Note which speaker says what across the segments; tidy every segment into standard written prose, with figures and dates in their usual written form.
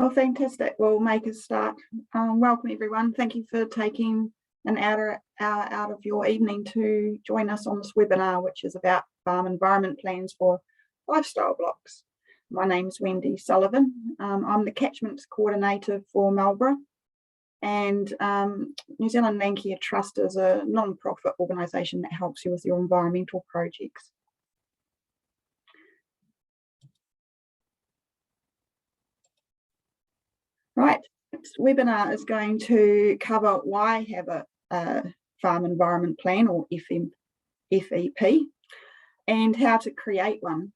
Speaker 1: Well, fantastic. We'll make a start. Welcome, everyone. Thank you for taking an hour out of your evening to join us on this webinar, which is about farm environment plans for lifestyle blocks. My name's Wendy Sullivan. I'm the Catchment Coordinator for Marlborough, and New Zealand Landcare Trust is a non-profit organisation that helps you with your environmental projects. Right, this webinar is going to cover why have a farm environment plan, or FEP, and how to create one.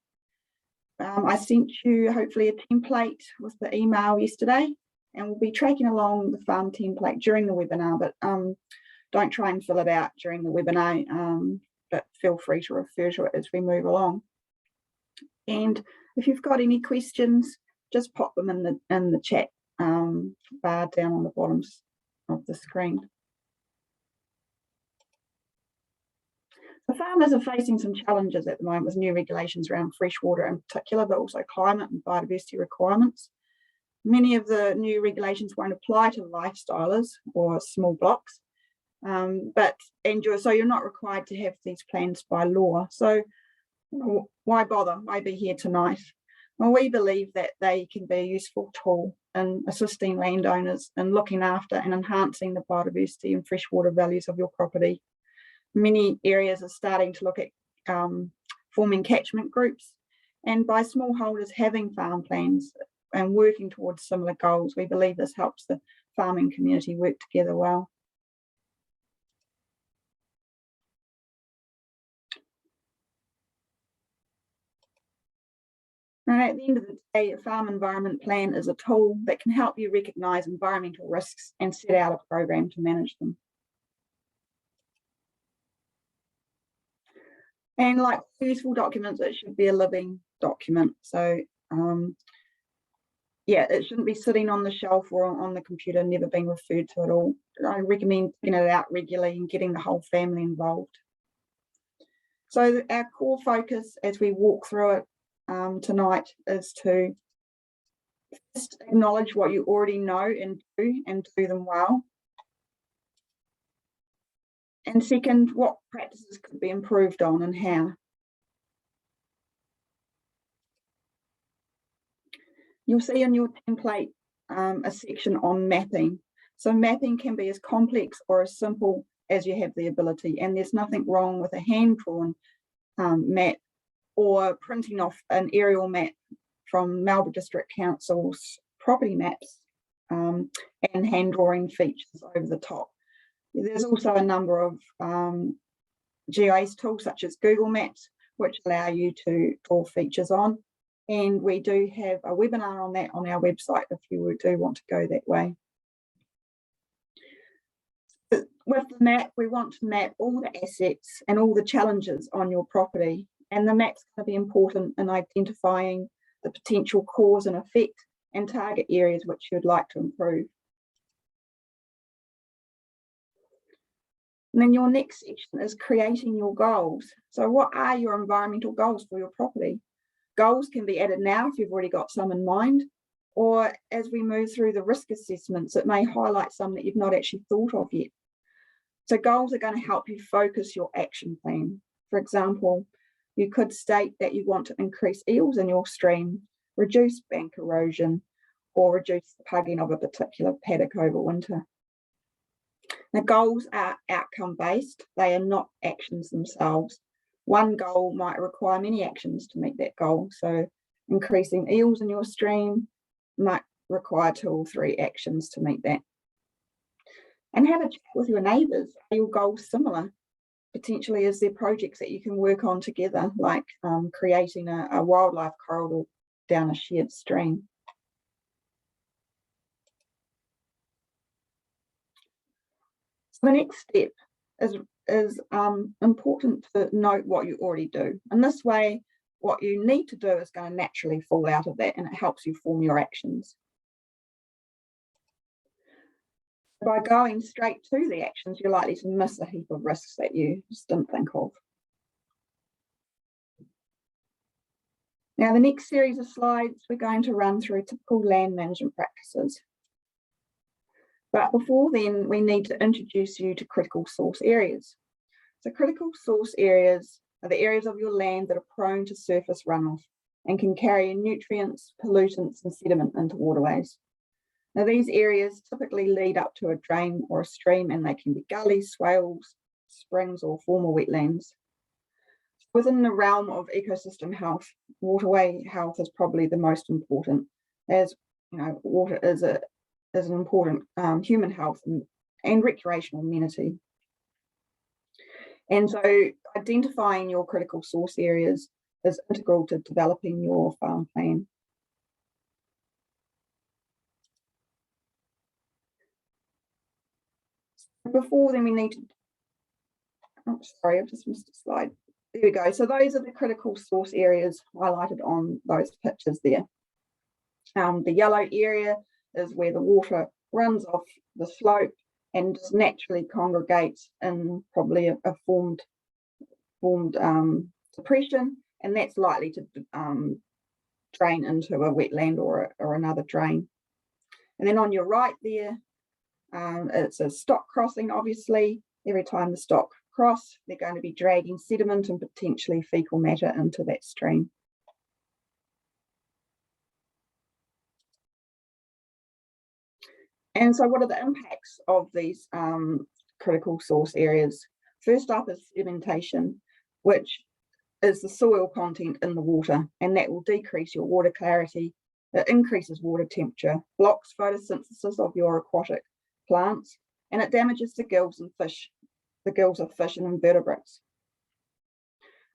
Speaker 1: I sent you hopefully a template with the email yesterday, and we'll be tracking along the farm template during the webinar, but don't try and fill it out during the webinar, but feel free to refer to it as we move along. And if you've got any questions, just pop them in the chat bar down on the bottom of the screen. The farmers are facing some challenges at the moment with new regulations around freshwater in particular, but also climate and biodiversity requirements. Many of the new regulations won't apply to lifestylers or small blocks, so you're not required to have these plans by law. So why bother? Why be here tonight? Well, we believe that they can be a useful tool in assisting landowners in looking after and enhancing the biodiversity and freshwater values of your property. Many areas are starting to look at forming catchment groups, and by smallholders having farm plans and working towards similar goals, we believe this helps the farming community work together well. And at the end of the day, a farm environment plan is a tool that can help you recognise environmental risks and set out a program to manage them. And like useful documents, it should be a living document. So yeah, it shouldn't be sitting on the shelf or on the computer, never being referred to at all. I recommend getting it out regularly and getting the whole family involved. So our core focus as we walk through it tonight is to first acknowledge what you already know and do them well. And second, what practices could be improved on and how. You'll see in your template a section on mapping. So mapping can be as complex or as simple as you have the ability, and there's nothing wrong with a hand-drawn map or printing off an aerial map from Marlborough District Council's property maps and hand-drawing features over the top. There's also a number of GIS tools such as Google Maps, which allow you to draw features on. And we do have a webinar on that on our website if you do want to go that way. With the map, we want to map all the assets and all the challenges on your property. And the map's going to be important in identifying the potential cause and effect and target areas which you'd like to improve. And then your next section is creating your goals. So what are your environmental goals for your property? Goals can be added now if you've already got some in mind, or as we move through the risk assessments, it may highlight some that you've not actually thought of yet. So goals are going to help you focus your action plan. For example, you could state that you want to increase eels in your stream, reduce bank erosion, or reduce the pugging of a particular paddock over winter. Now, goals are outcome-based. They are not actions themselves. One goal might require many actions to meet that goal. So increasing eels in your stream might require 2 or 3 actions to meet that. And have a chat with your neighbours. Are your goals similar? Potentially, is there projects that you can work on together, like creating a wildlife corridor down a shared stream? So the next step is important to note what you already do. And this way, what you need to do is going to naturally fall out of that, and it helps you form your actions. By going straight to the actions, you're likely to miss a heap of risks that you just didn't think of. Now, the next series of slides, we're going to run through typical land management practices. But before then, we need to introduce you to critical source areas. So critical source areas are the areas of your land that are prone to surface runoff and can carry nutrients, pollutants, and sediment into waterways. Now, these areas typically lead up to a drain or a stream, and they can be gullies, swales, springs, or formal wetlands. Within the realm of ecosystem health, waterway health is probably the most important, as you know, water is an important human health and recreational amenity. And so identifying your critical source areas is integral to developing your farm plan. Before then, we need to, oh, sorry, I've just missed a slide. There we go. So those are the critical source areas highlighted on those pictures there. The yellow area is where the water runs off the slope and just naturally congregates in probably a formed depression, and that's likely to drain into a wetland or another drain. And then on your right there, it's a stock crossing. Obviously, every time the stock cross, they're going to be dragging sediment and potentially fecal matter into that stream. And so what are the impacts of these critical source areas? First up is sedimentation, which is the soil content in the water, and that will decrease your water clarity. It increases water temperature, blocks photosynthesis of your aquatic plants, and it damages the gills of fish and invertebrates.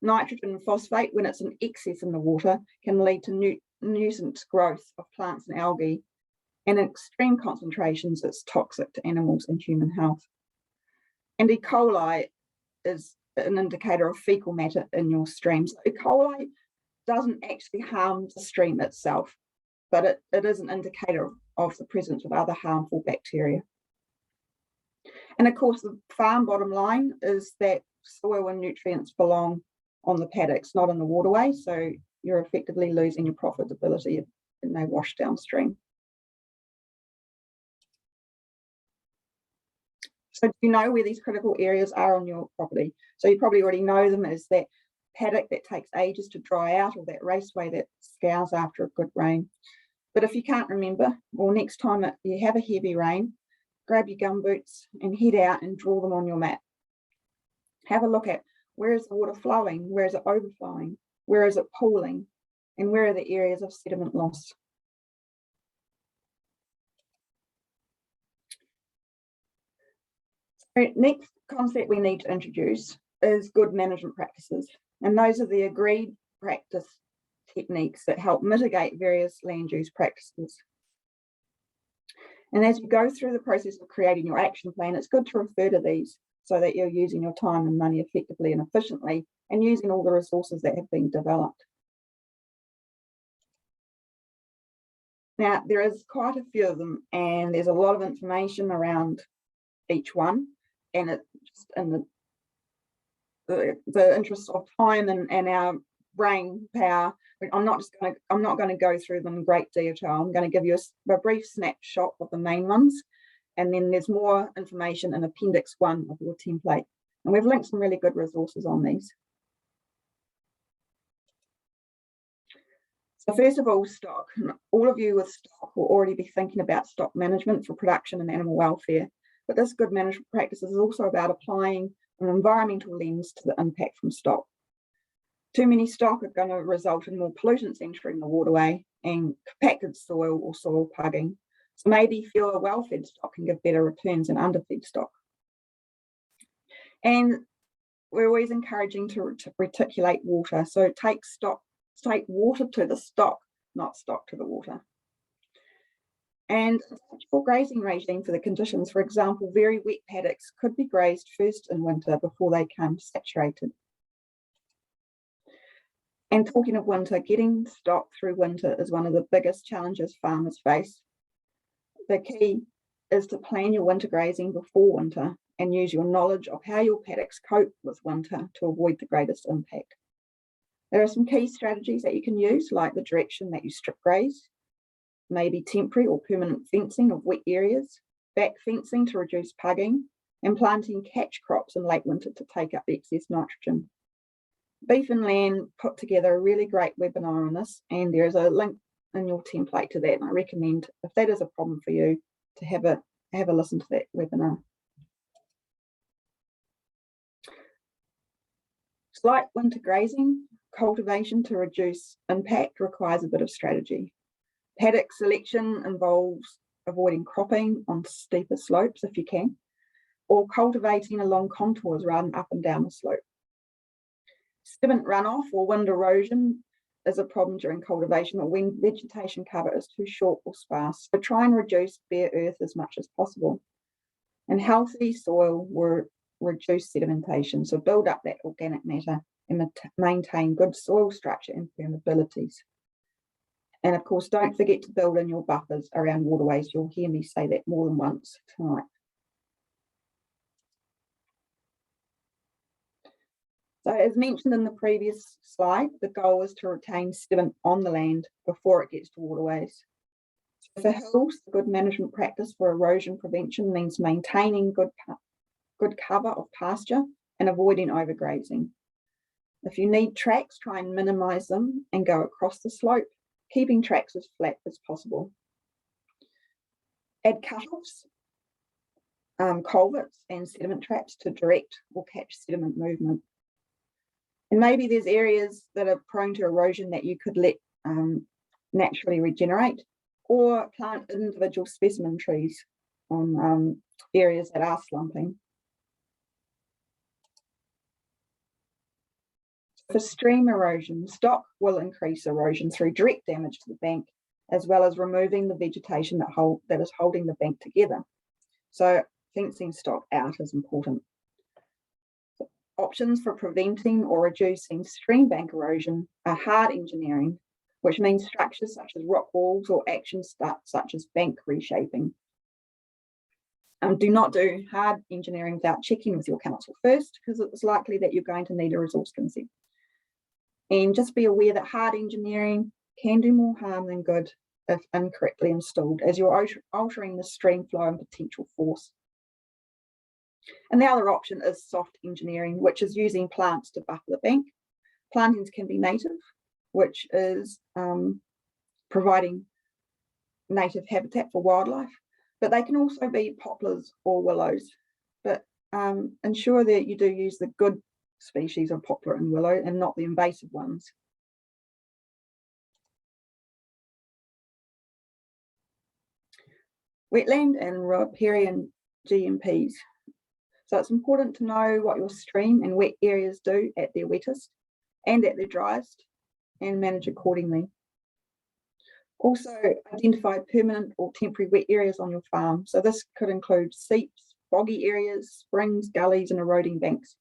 Speaker 1: Nitrogen and phosphate, when it's in excess in the water, can lead to nuisance growth of plants and algae, and in extreme concentrations, it's toxic to animals and human health. And E. coli is an indicator of fecal matter in your streams. E. coli doesn't actually harm the stream itself, but it is an indicator of the presence of other harmful bacteria. And of course, the farm bottom line is that soil and nutrients belong on the paddocks, not in the waterway, so you're effectively losing your profitability when they wash downstream. So do you know where these critical areas are on your property? So you probably already know them as that paddock that takes ages to dry out, or that raceway that scours after a good rain. But if you can't remember, well, next time you have a heavy rain, grab your gumboots and head out and draw them on your map. Have a look at where is the water flowing, where is it overflowing, where is it pooling, and where are the areas of sediment loss. So next concept we need to introduce is good management practices, and those are the agreed practice techniques that help mitigate various land use practices. And as you go through the process of creating your action plan, it's good to refer to these so that you're using your time and money effectively and efficiently, and using all the resources that have been developed. Now, there is quite a few of them, and there's a lot of information around each one, and it's just in the interest of time and our brain power, I'm not going to go through them in great detail. I'm going to give you a brief snapshot of the main ones, and then there's more information in Appendix 1 of your template. And we've linked some really good resources on these. So first of all, stock. All of you with stock will already be thinking about stock management for production and animal welfare, but this good management practice is also about applying an environmental lens to the impact from stock. Too many stock are going to result in more pollutants entering the waterway and compacted soil or soil plugging. So maybe fewer well-fed stock can give better returns than underfed stock. And we're always encouraging to reticulate water. So take water to the stock, not stock to the water. And for grazing regime for the conditions, for example, very wet paddocks could be grazed first in winter before they become saturated. And talking of winter, getting stock through winter is one of the biggest challenges farmers face. The key is to plan your winter grazing before winter and use your knowledge of how your paddocks cope with winter to avoid the greatest impact. There are some key strategies that you can use, like the direction that you strip graze, maybe temporary or permanent fencing of wet areas, back fencing to reduce pugging, and planting catch crops in late winter to take up excess nitrogen. Beef and Land put together a really great webinar on this, and there is a link in your template to that, and I recommend, if that is a problem for you, to have a listen to that webinar. Slight winter grazing cultivation to reduce impact requires a bit of strategy. Paddock selection involves avoiding cropping on steeper slopes if you can, or cultivating along contours rather than up and down the slope. Sediment runoff or wind erosion is a problem during cultivation or when vegetation cover is too short or sparse. So try and reduce bare earth as much as possible. And healthy soil will reduce sedimentation, so build up that organic matter and maintain good soil structure and permeabilities. And of course, don't forget to build in your buffers around waterways. You'll hear me say that more than once tonight. So as mentioned in the previous slide, the goal is to retain sediment on the land before it gets to waterways. So for hills, the good management practice for erosion prevention means maintaining good cover of pasture and avoiding overgrazing. If you need tracks, try and minimise them and go across the slope, keeping tracks as flat as possible. Add cut-offs, culverts and sediment traps to direct or catch sediment movement. And maybe there's areas that are prone to erosion that you could let naturally regenerate, or plant individual specimen trees on areas that are slumping. For stream erosion, stock will increase erosion through direct damage to the bank, as well as removing the vegetation that is holding the bank together. So fencing stock out is important. Options for preventing or reducing stream bank erosion are hard engineering, which means structures such as rock walls or actions such as bank reshaping. Do not do hard engineering without checking with your council first, because it's likely that you're going to need a resource consent. And just be aware that hard engineering can do more harm than good if incorrectly installed, as you're altering the stream flow and potential force. And the other option is soft engineering, which is using plants to buffer the bank. Plantings can be native, which is providing native habitat for wildlife, but they can also be poplars or willows. But ensure that you do use the good species of poplar and willow and not the invasive ones. Wetland and riparian GMPs. So it's important to know what your stream and wet areas do at their wettest and at their driest, and manage accordingly. Also identify permanent or temporary wet areas on your farm. So this could include seeps, boggy areas, springs, gullies and eroding banks.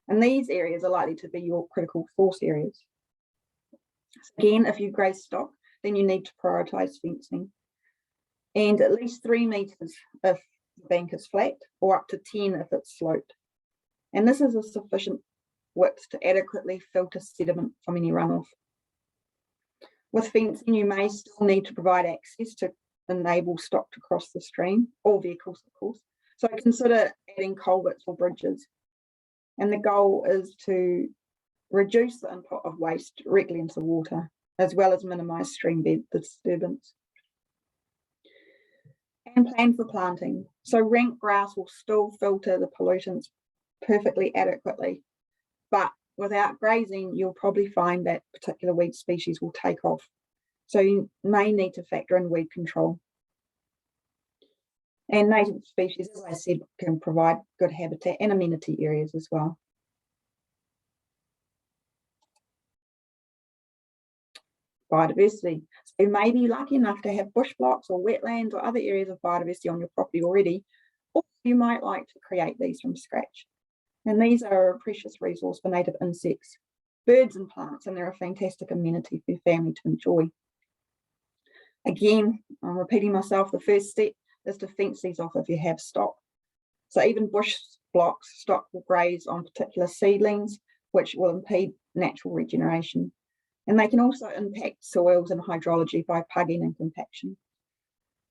Speaker 1: And these areas are likely to be your critical force areas. Again, if you graze stock, then you need to prioritise fencing. And at least 3 metres if the bank is flat, or up to 10 if it's sloped. And this is a sufficient width to adequately filter sediment from any runoff. With fencing, you may still need to provide access to enable stock to cross the stream, or vehicles, of course. So consider adding culverts or bridges. And the goal is to reduce the input of waste directly into the water, as well as minimise stream bed disturbance. And plan for planting. So rank grass will still filter the pollutants perfectly adequately, but without grazing, you'll probably find that particular weed species will take off. So you may need to factor in weed control. And native species, as I said, can provide good habitat and amenity areas as well. Biodiversity. So you may be lucky enough to have bush blocks or wetlands or other areas of biodiversity on your property already, or you might like to create these from scratch. And these are a precious resource for native insects, birds and plants, and they're a fantastic amenity for your family to enjoy. Again, I'm repeating myself, the first step is to fence these off if you have stock. So even bush blocks, stock will graze on particular seedlings, which will impede natural regeneration. And they can also impact soils and hydrology by pugging and compaction.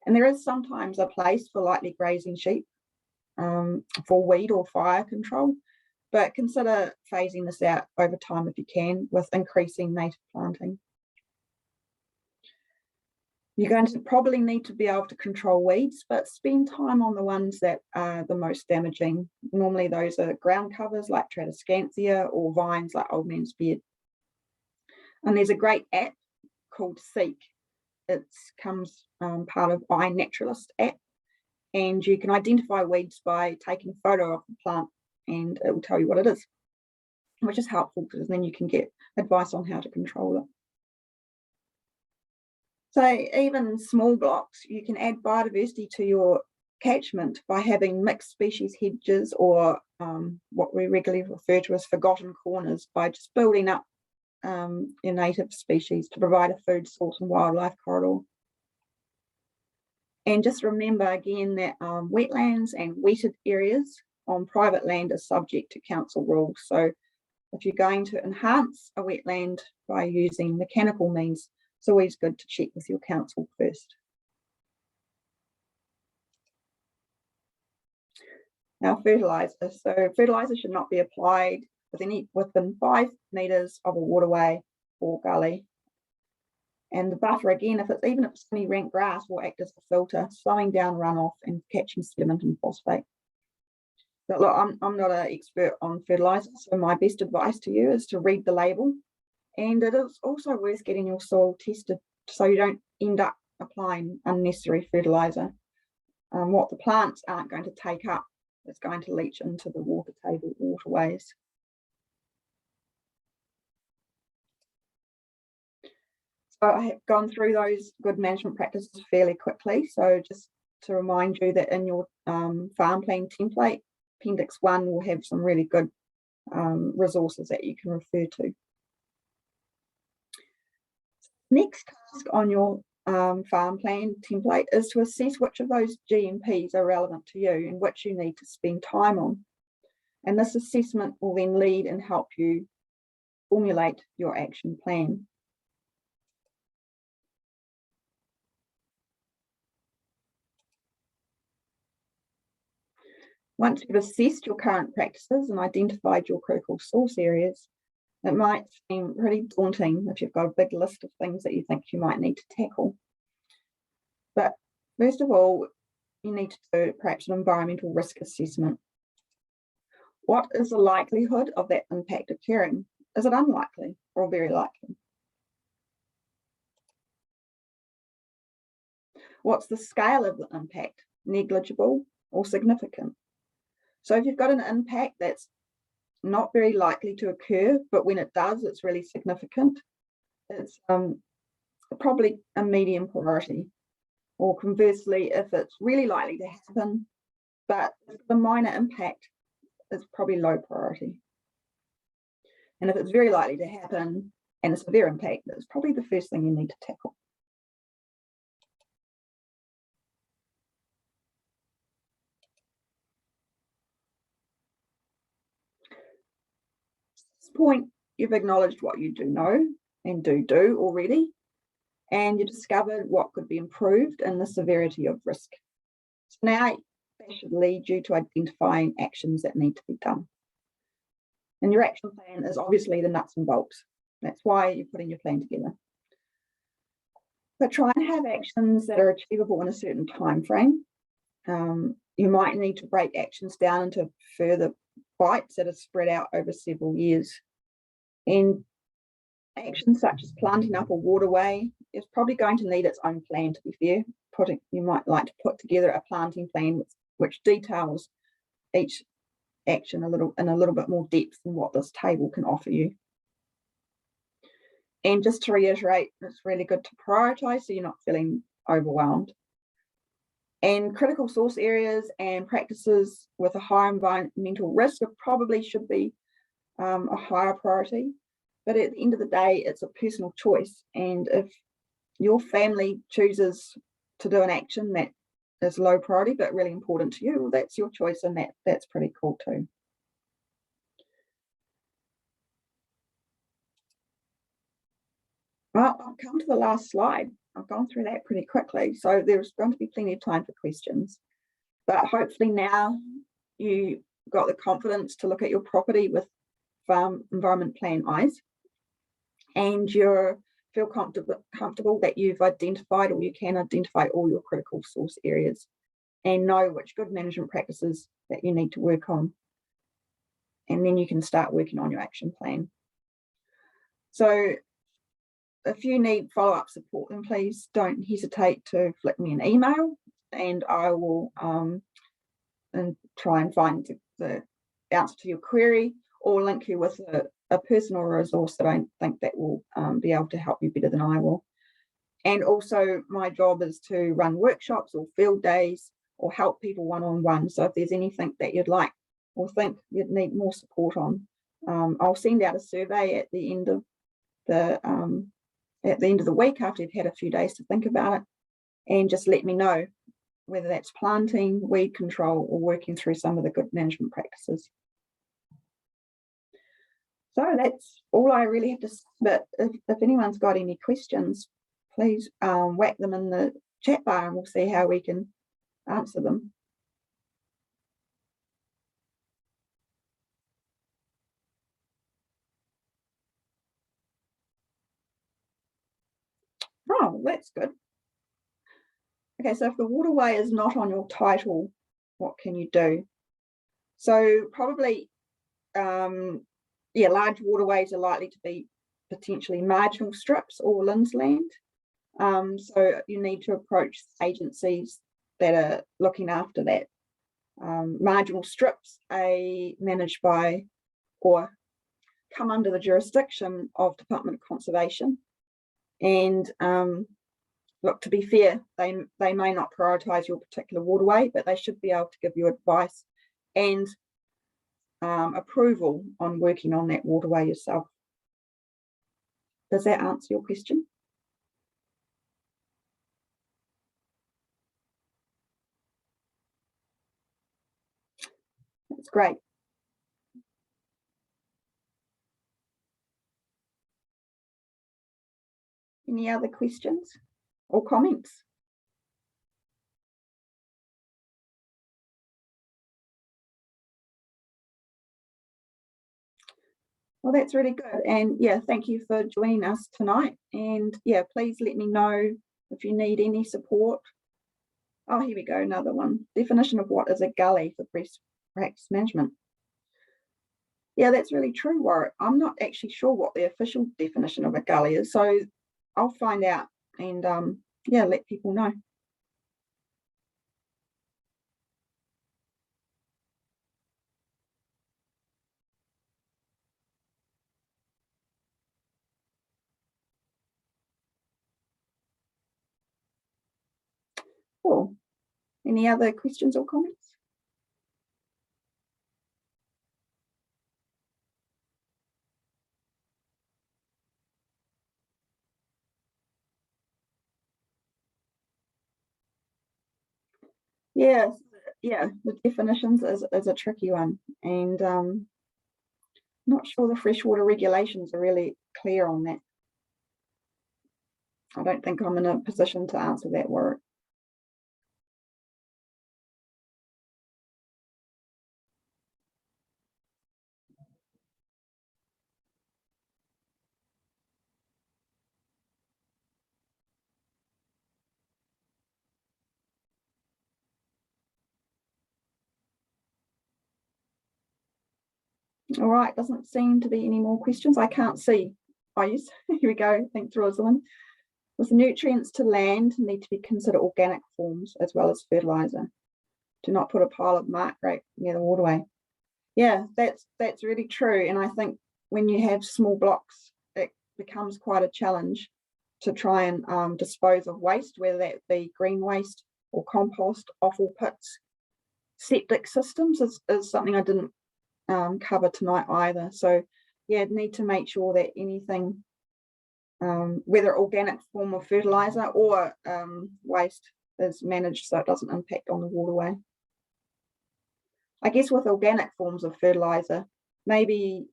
Speaker 1: And there is sometimes a place for lightly grazing sheep for weed or fire control, but consider phasing this out over time if you can, with increasing native planting. You're going to probably need to be able to control weeds, but spend time on the ones that are the most damaging. Normally those are ground covers like Tradescantia or vines like Old Man's Beard. And there's a great app called Seek. It comes part of iNaturalist app, and you can identify weeds by taking a photo of the plant and it will tell you what it is, which is helpful because then you can get advice on how to control it. So even in small blocks, you can add biodiversity to your catchment by having mixed species hedges, or what we regularly refer to as forgotten corners, by just building up your native species to provide a food source and wildlife corridor. And just remember again that wetlands and wetted areas on private land are subject to council rules. So if you're going to enhance a wetland by using mechanical means, it's always good to check with your council first. Now, fertilizer. So fertilizer should not be applied within 5 metres of a waterway or gully. And the buffer, again, even if it's only rank grass, will act as a filter, slowing down runoff and catching sediment and phosphate. But look, I'm not an expert on fertilizer, so my best advice to you is to read the label. And it is also worth getting your soil tested so you don't end up applying unnecessary fertilizer. What the plants aren't going to take up is going to leach into the water table waterways. So I have gone through those good management practices fairly quickly. So just to remind you that in your farm plan template, Appendix 1 will have some really good resources that you can refer to. Next task on your farm plan template is to assess which of those GMPs are relevant to you and which you need to spend time on. And this assessment will then lead and help you formulate your action plan. Once you've assessed your current practices and identified your critical source areas, it might seem pretty daunting if you've got a big list of things that you think you might need to tackle. But first of all, you need to do perhaps an environmental risk assessment. What is the likelihood of that impact occurring? Is it unlikely or very likely? What's the scale of the impact? Negligible or significant? So if you've got an impact that's not very likely to occur, but when it does, it's really significant, it's probably a medium priority. Or conversely, if it's really likely to happen, but the minor impact is probably low priority. And if it's very likely to happen and a severe impact, that's probably the first thing you need to tackle. At this point, you've acknowledged what you do know and do already, and you discovered what could be improved and the severity of risk. So now that should lead you to identifying actions that need to be done. And your action plan is obviously the nuts and bolts. That's why you're putting your plan together. But try and have actions that are achievable in a certain time frame. You might need to break actions down into further bites that are spread out over several years. And actions such as planting up a waterway is probably going to need its own plan, to be fair. You might like to put together a planting plan which details each action in a little bit more depth than what this table can offer you. And just to reiterate, it's really good to prioritise so you're not feeling overwhelmed. And critical source areas and practices with a higher environmental risk probably should be a higher priority. But at the end of the day, it's a personal choice. And if your family chooses to do an action that is low priority but really important to you, well, that's your choice, and that's pretty cool too. Well, I've come to the last slide. I've gone through that pretty quickly, so there's going to be plenty of time for questions. But hopefully now you got the confidence to look at your property with farm environment plan eyes, and you feel comfortable that you've identified, or you can identify, all your critical source areas and know which good management practices that you need to work on. And then you can start working on your action plan. So if you need follow-up support, then please don't hesitate to flick me an email, and I will and try and find the answer to your query, or link you with a personal resource that I think that will be able to help you better than I will. And also my job is to run workshops or field days or help people one-on-one. So if there's anything that you'd like or think you'd need more support on, I'll send out a survey at the end of the week, after you've had a few days to think about it, and just let me know whether that's planting, weed control, or working through some of the good management practices. So that's all I really have to say. But if anyone's got any questions, please whack them in the chat bar and we'll see how we can answer them. Oh, that's good. Okay, so if the waterway is not on your title, what can you do? So probably, large waterways are likely to be potentially marginal strips or LINZ land. So you need to approach agencies that are looking after that. Marginal strips are managed by or come under the jurisdiction of Department of Conservation. And look, to be fair, they may not prioritise your particular waterway, but they should be able to give you advice and approval on working on that waterway yourself. Does that answer your question? That's great. Any other questions or comments? Well, that's really good. And yeah, thank you for joining us tonight. And yeah, please let me know if you need any support. Oh, here we go, another one. Definition of what is a gully for best practice management. Yeah, that's really true, Warwick. I'm not actually sure what the official definition of a gully is, so I'll find out and yeah, let people know. Cool. Any other questions or comments? Yes, yeah, the definitions is a tricky one, and not sure the freshwater regulations are really clear on that. I don't think I'm in a position to answer that, Warwick. All right, doesn't seem to be any more questions. I can't see. Oh, yes, here we go. Thanks, Rosalind. With nutrients to land need to be considered organic forms as well as fertilizer. Do not put a pile of mark right near the waterway. Yeah, that's really true. And I think when you have small blocks, it becomes quite a challenge to try and dispose of waste, whether that be green waste or compost, offal pits. Septic systems is something I didn't cover tonight either. So yeah, need to make sure that anything, whether organic form of fertilizer or waste, is managed so it doesn't impact on the waterway. I guess with organic forms of fertilizer, maybe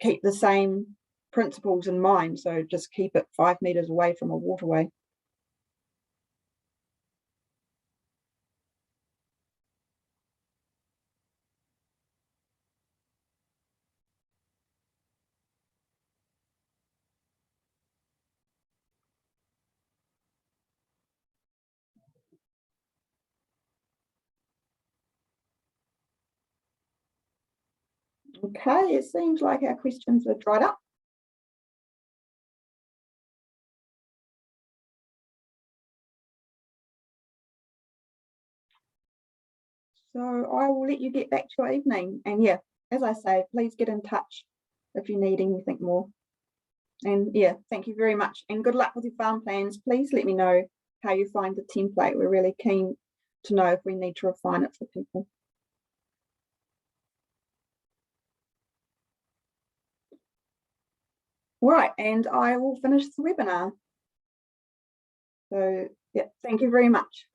Speaker 1: keep the same principles in mind. So just keep it 5 meters away from a waterway. Okay, it seems like our questions are dried up. So I will let you get back to your evening. And yeah, as I say, please get in touch if you need anything more. And yeah, thank you very much. And good luck with your farm plans. Please let me know how you find the template. We're really keen to know if we need to refine it for people. All right, and I will finish the webinar. So yeah, thank you very much.